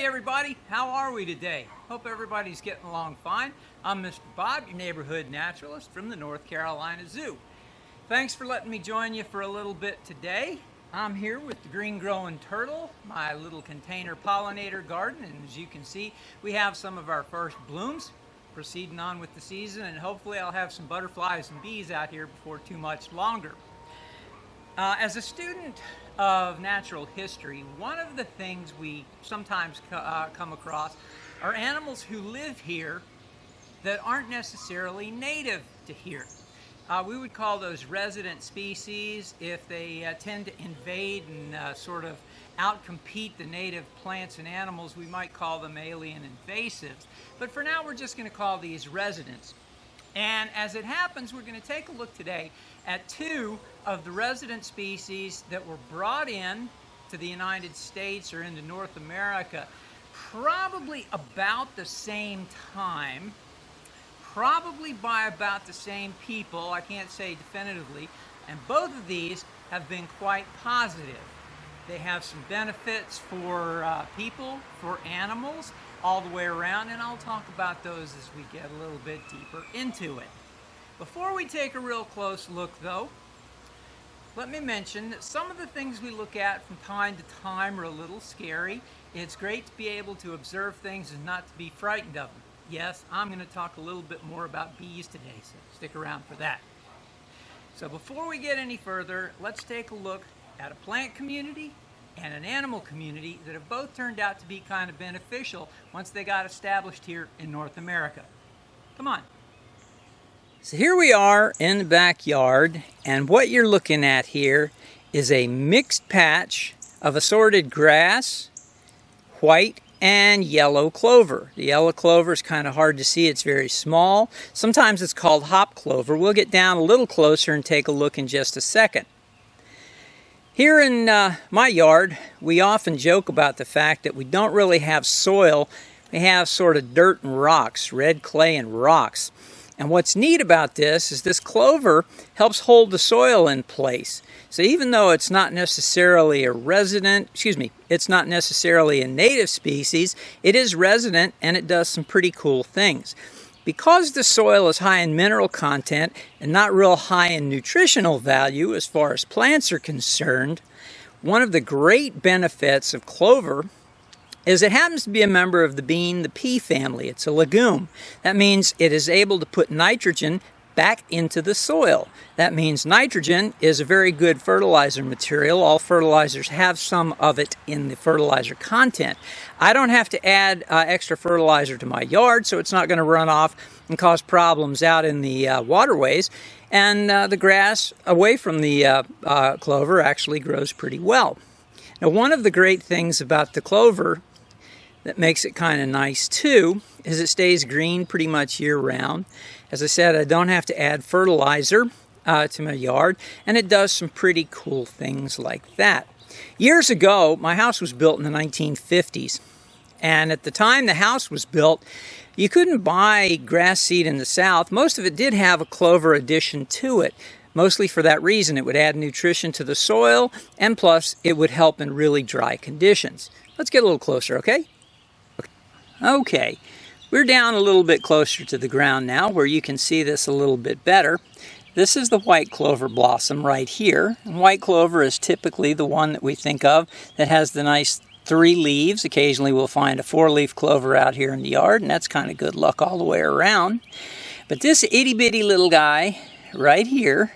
everybody, how are we today? Hope everybody's getting along fine. I'm Mr. Bob, your neighborhood naturalist from the North Carolina Zoo. Thanks for letting me join you for a little bit today. I'm here with the green growing turtle, my little container pollinator garden, and as you can see, we have some of our first blooms proceeding on with the season, and hopefully I'll have some butterflies and bees out here before too much longer. As a student of natural history, one of the things we sometimes come across are animals who live here that aren't necessarily native to here. We would call those resident species. If they tend to invade and sort of outcompete the native plants and animals, we might call them alien invasives. But for now, we're just going to call these residents. And as it happens, we're going to take a look today at two of the resident species that were brought in to the United States or into North America probably about the same time, probably by about the same people. I can't say definitively, and both of these have been quite positive. They have some benefits for people, for animals, all the way around, and I'll talk about those as we get a little bit deeper into it. Before we take a real close look though, let me mention that some of the things we look at from time to time are a little scary. It's great to be able to observe things and not to be frightened of them. Yes, I'm going to talk a little bit more about bees today, so stick around for that. So before we get any further, let's take a look at a plant community and an animal community that have both turned out to be kind of beneficial once they got established here in North America. Come on. So here we are in the backyard, and what you're looking at here is a mixed patch of assorted grass, white and yellow clover. The yellow clover is kind of hard to see. It's very small. Sometimes it's called hop clover. We'll get down a little closer and take a look in just a second. Here in my yard, we often joke about the fact that we don't really have soil. We have sort of dirt and rocks, red clay and rocks. And what's neat about this is this clover helps hold the soil in place. So even though it's not necessarily it's not necessarily a native species, it is resident and it does some pretty cool things. Because the soil is high in mineral content and not real high in nutritional value as far as plants are concerned, one of the great benefits of clover is it happens to be a member of the bean, the pea family. It's a legume. That means it is able to put nitrogen back into the soil. That means nitrogen is a very good fertilizer material. All fertilizers have some of it in the fertilizer content. I don't have to add extra fertilizer to my yard, so it's not going to run off and cause problems out in the waterways. And the grass away from the clover actually grows pretty well. Now, one of the great things about the clover that makes it kind of nice too is it stays green pretty much year round. As I said, I don't have to add fertilizer to my yard, and it does some pretty cool things like that. Years ago, my house was built in the 1950s, and at the time the house was built, you couldn't buy grass seed in the South. Most of it did have a clover addition to it. Mostly for that reason. It would add nutrition to the soil, and plus it would help in really dry conditions. Let's get a little closer, okay? Okay, we're down a little bit closer to the ground now where you can see this a little bit better. This is the white clover blossom right here. And white clover is typically the one that we think of that has the nice 3 leaves. Occasionally we'll find a 4-leaf clover out here in the yard, and that's kind of good luck all the way around. But this itty-bitty little guy right here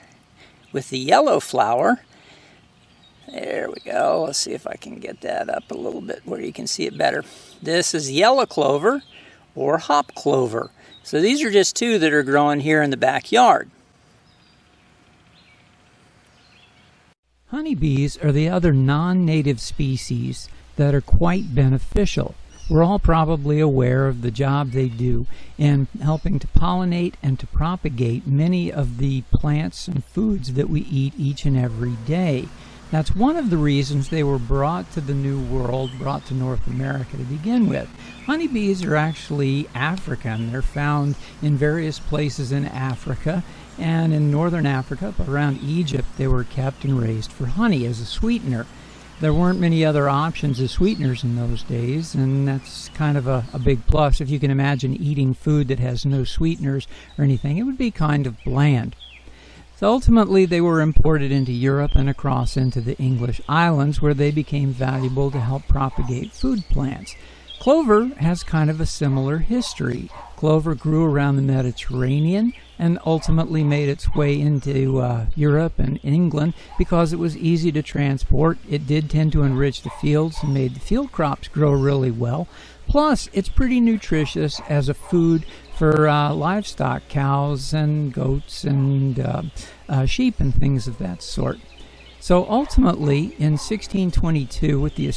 with the yellow flower, there we go. Let's see if I can get that up a little bit where you can see it better. This is yellow clover or hop clover. So these are just two that are growing here in the backyard. Honeybees are the other non-native species that are quite beneficial. We're all probably aware of the job they do in helping to pollinate and to propagate many of the plants and foods that we eat each and every day. That's one of the reasons they were brought to the New World, brought to North America to begin with. Honeybees are actually African. They're found in various places in Africa, and in northern Africa, around Egypt, they were kept and raised for honey as a sweetener. There weren't many other options as sweeteners in those days, and that's kind of a big plus. If you can imagine eating food that has no sweeteners or anything, it would be kind of bland. So ultimately, they were imported into Europe and across into the English islands, where they became valuable to help propagate food plants. Clover has kind of a similar history. Clover grew around the Mediterranean and ultimately made its way into Europe and England because it was easy to transport. It did tend to enrich the fields and made the field crops grow really well. Plus, it's pretty nutritious as a food for livestock, cows and goats and sheep and things of that sort. So ultimately, in 1622, with the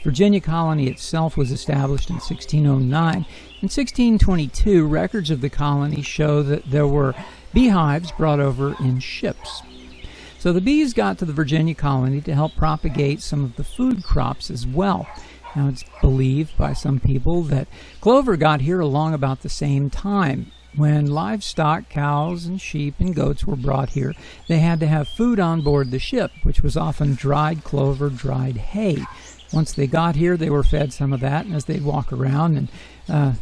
Virginia colony itself was established in 1609. In 1622, records of the colony show that there were beehives brought over in ships. So the bees got to the Virginia colony to help propagate some of the food crops as well. Now, it's believed by some people that clover got here along about the same time. When livestock, cows and sheep and goats were brought here, they had to have food on board the ship, which was often dried clover, dried hay. Once they got here, they were fed some of that, and as they'd walk around, and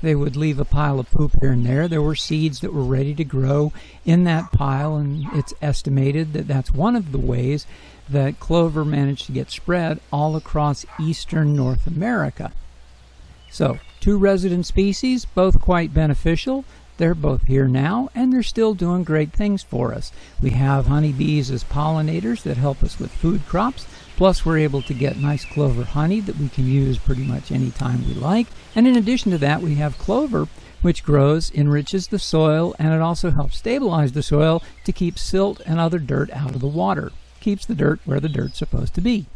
they would leave a pile of poop here and there were seeds that were ready to grow in that pile, and it's estimated that that's one of the ways that clover managed to get spread all across eastern North America. So, 2 resident species, both quite beneficial. They're both here now, and they're still doing great things for us. We have honeybees as pollinators that help us with food crops, plus we're able to get nice clover honey that we can use pretty much any time we like. And in addition to that, we have clover, which grows, enriches the soil, and it also helps stabilize the soil to keep silt and other dirt out of the water. Keeps the dirt where the dirt's supposed to be.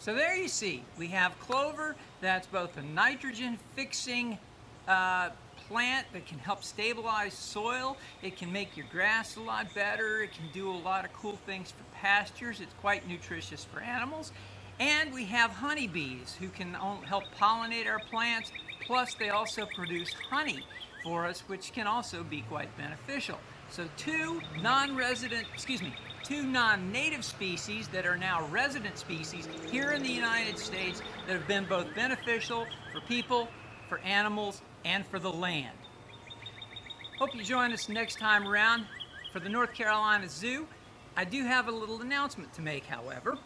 So there you see, we have clover that's both a nitrogen-fixing plant that can help stabilize soil. It can make your grass a lot better. It can do a lot of cool things for pastures. It's quite nutritious for animals. And we have honeybees who can help pollinate our plants. Plus, they also produce honey for us, which can also be quite beneficial. So two non-native species that are now resident species here in the United States that have been both beneficial for people, for animals, and for the land. Hope you join us next time around for the North Carolina Zoo. I do have a little announcement to make, however.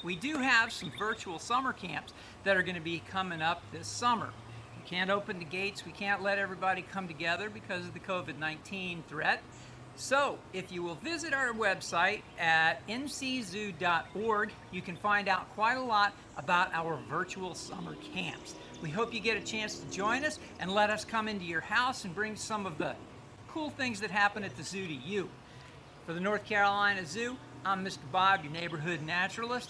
We do have some virtual summer camps that are going to be coming up this summer. We can't open the gates, we can't let everybody come together because of the COVID-19 threat. So, if you will visit our website at nczoo.org, you can find out quite a lot about our virtual summer camps. We hope you get a chance to join us and let us come into your house and bring some of the cool things that happen at the zoo to you. For the North Carolina Zoo, I'm Mr. Bob, your neighborhood naturalist.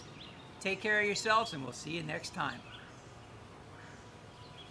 Take care of yourselves, and we'll see you next time.